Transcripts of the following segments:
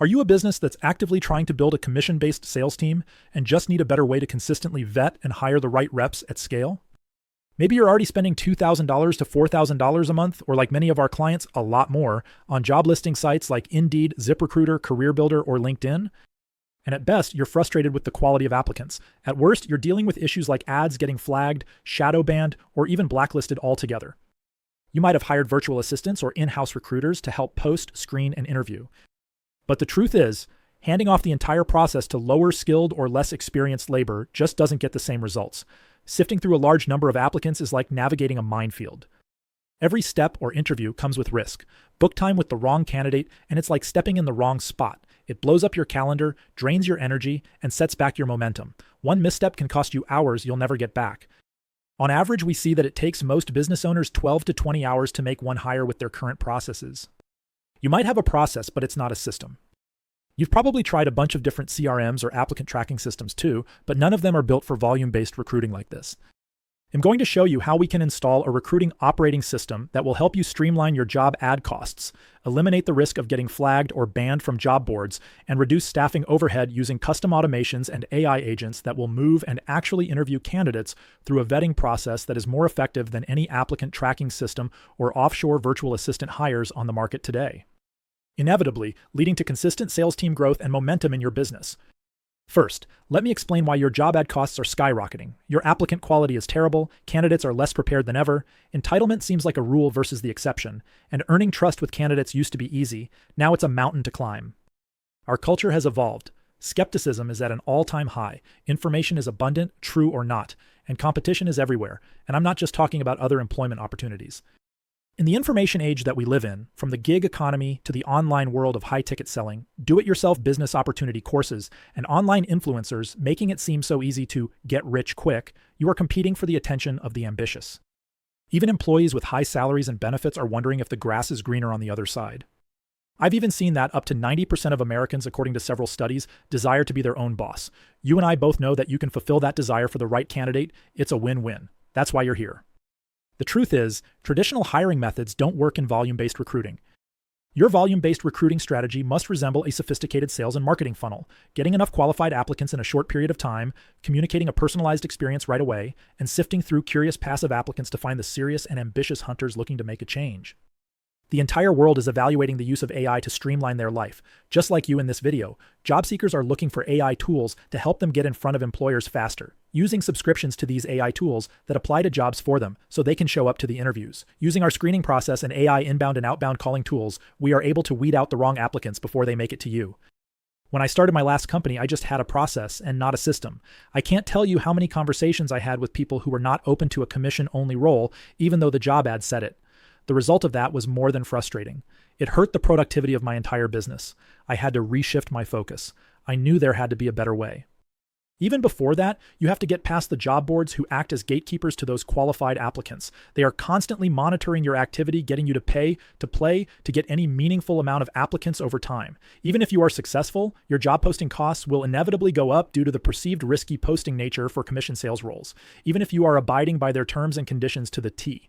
Are you a business that's actively trying to build a commission-based sales team and just need a better way to consistently vet and hire the right reps at scale? Maybe you're already spending $2,000 to $4,000 a month, or like many of our clients, a lot more, on job listing sites like Indeed, ZipRecruiter, CareerBuilder, or LinkedIn. And at best, you're frustrated with the quality of applicants. At worst, you're dealing with issues like ads getting flagged, shadow banned, or even blacklisted altogether. You might have hired virtual assistants or in-house recruiters to help post, screen, and interview. But the truth is, handing off the entire process to lower skilled or less experienced labor just doesn't get the same results. Sifting through a large number of applicants is like navigating a minefield. Every step or interview comes with risk. Book time with the wrong candidate, and it's like stepping in the wrong spot. It blows up your calendar, drains your energy, and sets back your momentum. One misstep can cost you hours you'll never get back. On average, we see that it takes most business owners 12 to 20 hours to make one hire with their current processes. You might have a process, but it's not a system. You've probably tried a bunch of different CRMs or applicant tracking systems too, but none of them are built for volume-based recruiting like this. I'm going to show you how we can install a recruiting operating system that will help you streamline your job ad costs, eliminate the risk of getting flagged or banned from job boards, and reduce staffing overhead using custom automations and AI agents that will move and actually interview candidates through a vetting process that is more effective than any applicant tracking system or offshore virtual assistant hires on the market today, inevitably leading to consistent sales team growth and momentum in your business. First, let me explain why your job ad costs are skyrocketing. Your applicant quality is terrible, candidates are less prepared than ever, entitlement seems like a rule versus the exception, and earning trust with candidates used to be easy. Now it's a mountain to climb. Our culture has evolved. Skepticism is at an all-time high. Information is abundant, true or not, and competition is everywhere. And I'm not just talking about other employment opportunities. In the information age that we live in, from the gig economy to the online world of high-ticket selling, do-it-yourself business opportunity courses, and online influencers making it seem so easy to get rich quick, you are competing for the attention of the ambitious. Even employees with high salaries and benefits are wondering if the grass is greener on the other side. I've even seen that up to 90% of Americans, according to several studies, desire to be their own boss. You and I both know that you can fulfill that desire for the right candidate. It's a win-win. That's why you're here. The truth is, traditional hiring methods don't work in volume-based recruiting. Your volume-based recruiting strategy must resemble a sophisticated sales and marketing funnel, getting enough qualified applicants in a short period of time, communicating a personalized experience right away, and sifting through curious passive applicants to find the serious and ambitious hunters looking to make a change. The entire world is evaluating the use of AI to streamline their life. Just like you in this video, job seekers are looking for AI tools to help them get in front of employers faster, using subscriptions to these AI tools that apply to jobs for them so they can show up to the interviews. Using our screening process and AI inbound and outbound calling tools, we are able to weed out the wrong applicants before they make it to you. When I started my last company, I just had a process and not a system. I can't tell you how many conversations I had with people who were not open to a commission-only role, even though the job ad said it. The result of that was more than frustrating. It hurt the productivity of my entire business. I had to reshift my focus. I knew there had to be a better way. Even before that, you have to get past the job boards who act as gatekeepers to those qualified applicants. They are constantly monitoring your activity, getting you to pay, to play, to get any meaningful amount of applicants over time. Even if you are successful, your job posting costs will inevitably go up due to the perceived risky posting nature for commission sales roles, even if you are abiding by their terms and conditions to the T.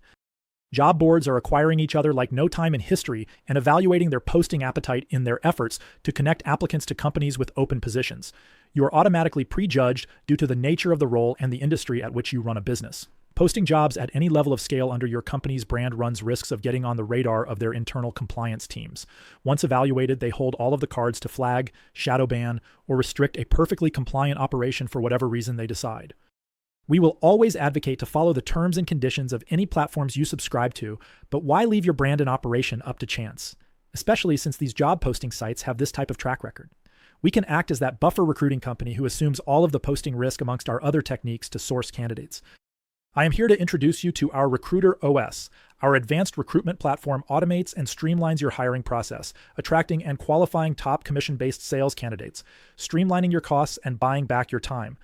Job boards are acquiring each other like no time in history and evaluating their posting appetite in their efforts to connect applicants to companies with open positions. You are automatically prejudged due to the nature of the role and the industry at which you run a business. Posting jobs at any level of scale under your company's brand runs risks of getting on the radar of their internal compliance teams. Once evaluated, they hold all of the cards to flag, shadow ban, or restrict a perfectly compliant operation for whatever reason they decide. We will always advocate to follow the terms and conditions of any platforms you subscribe to, but why leave your brand and operation up to chance? Especially since these job posting sites have this type of track record. We can act as that buffer recruiting company who assumes all of the posting risk amongst our other techniques to source candidates. I am here to introduce you to our Recruiter OS. Our advanced recruitment platform automates and streamlines your hiring process, attracting and qualifying top commission-based sales candidates, streamlining your costs and buying back your time.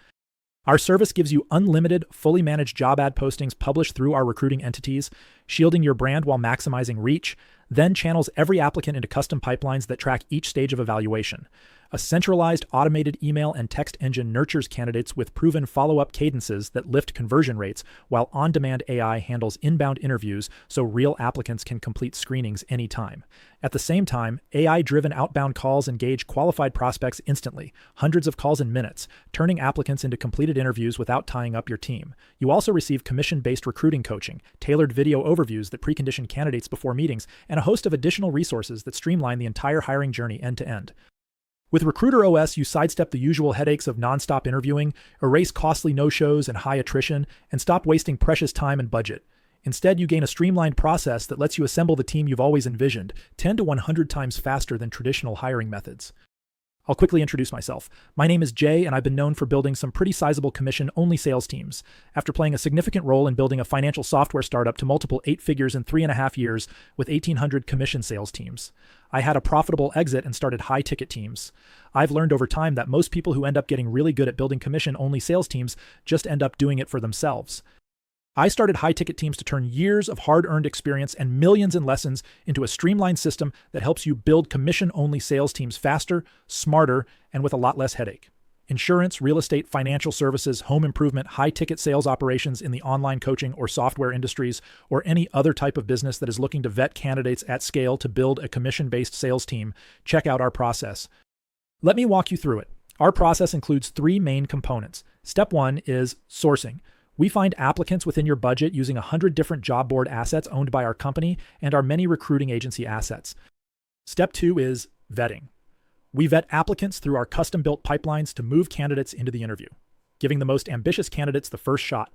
Our service gives you unlimited, fully managed job ad postings published through our recruiting entities, shielding your brand while maximizing reach, then channels every applicant into custom pipelines that track each stage of evaluation. A centralized automated email and text engine nurtures candidates with proven follow-up cadences that lift conversion rates, while on-demand AI handles inbound interviews so real applicants can complete screenings anytime. At the same time, AI-driven outbound calls engage qualified prospects instantly, hundreds of calls in minutes, turning applicants into completed interviews without tying up your team. You also receive commission-based recruiting coaching, tailored video overviews that precondition candidates before meetings, and a host of additional resources that streamline the entire hiring journey end-to-end. With Recruiter OS, you sidestep the usual headaches of nonstop interviewing, erase costly no-shows and high attrition, and stop wasting precious time and budget. Instead, you gain a streamlined process that lets you assemble the team you've always envisioned, 10 to 100 times faster than traditional hiring methods. I'll quickly introduce myself. My name is Jay, and I've been known for building some pretty sizable commission-only sales teams. After playing a significant role in building a financial software startup to multiple 8 figures in 3.5 years with 1,800 commission sales teams, I had a profitable exit and started high-ticket teams. I've learned over time that most people who end up getting really good at building commission-only sales teams just end up doing it for themselves. I started high-ticket teams to turn years of hard-earned experience and millions in lessons into a streamlined system that helps you build commission-only sales teams faster, smarter, and with a lot less headache. Insurance, real estate, financial services, home improvement, high-ticket sales operations in the online coaching or software industries, or any other type of business that is looking to vet candidates at scale to build a commission-based sales team, check out our process. Let me walk you through it. Our process includes 3 main components. Step 1 is sourcing. We find applicants within your budget using 100 different job board assets owned by our company and our many recruiting agency assets. Step 2 is vetting. We vet applicants through our custom-built pipelines to move candidates into the interview, giving the most ambitious candidates the first shot.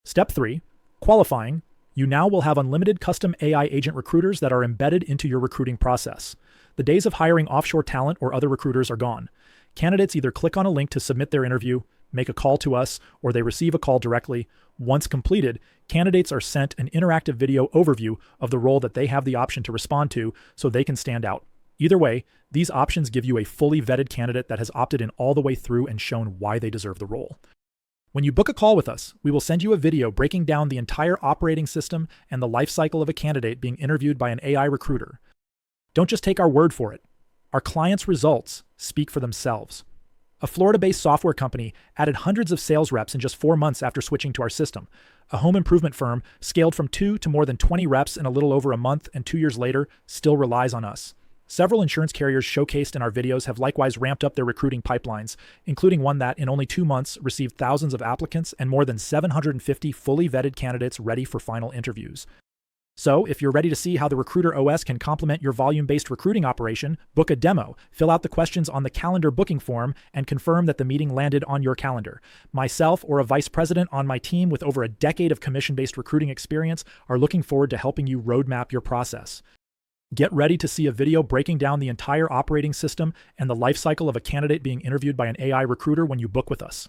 Step 3, qualifying. You now will have unlimited custom AI agent recruiters that are embedded into your recruiting process. The days of hiring offshore talent or other recruiters are gone. Candidates either click on a link to submit their interview, make a call to us, or they receive a call directly. Once completed, candidates are sent an interactive video overview of the role that they have the option to respond to so they can stand out. Either way, these options give you a fully vetted candidate that has opted in all the way through and shown why they deserve the role. When you book a call with us, we will send you a video breaking down the entire operating system and the life cycle of a candidate being interviewed by an AI recruiter. Don't just take our word for it. Our clients' results speak for themselves. A Florida-based software company added hundreds of sales reps in just 4 months after switching to our system. A home improvement firm scaled from 2 to more than 20 reps in a little over a month, and 2 years later still relies on us. Several insurance carriers showcased in our videos have likewise ramped up their recruiting pipelines, including one that in only 2 months received thousands of applicants and more than 750 fully vetted candidates ready for final interviews. So, if you're ready to see how the Recruiter OS can complement your volume-based recruiting operation, book a demo, fill out the questions on the calendar booking form, and confirm that the meeting landed on your calendar. Myself or a vice president on my team with over a decade of commission-based recruiting experience are looking forward to helping you roadmap your process. Get ready to see a video breaking down the entire operating system and the life cycle of a candidate being interviewed by an AI recruiter when you book with us.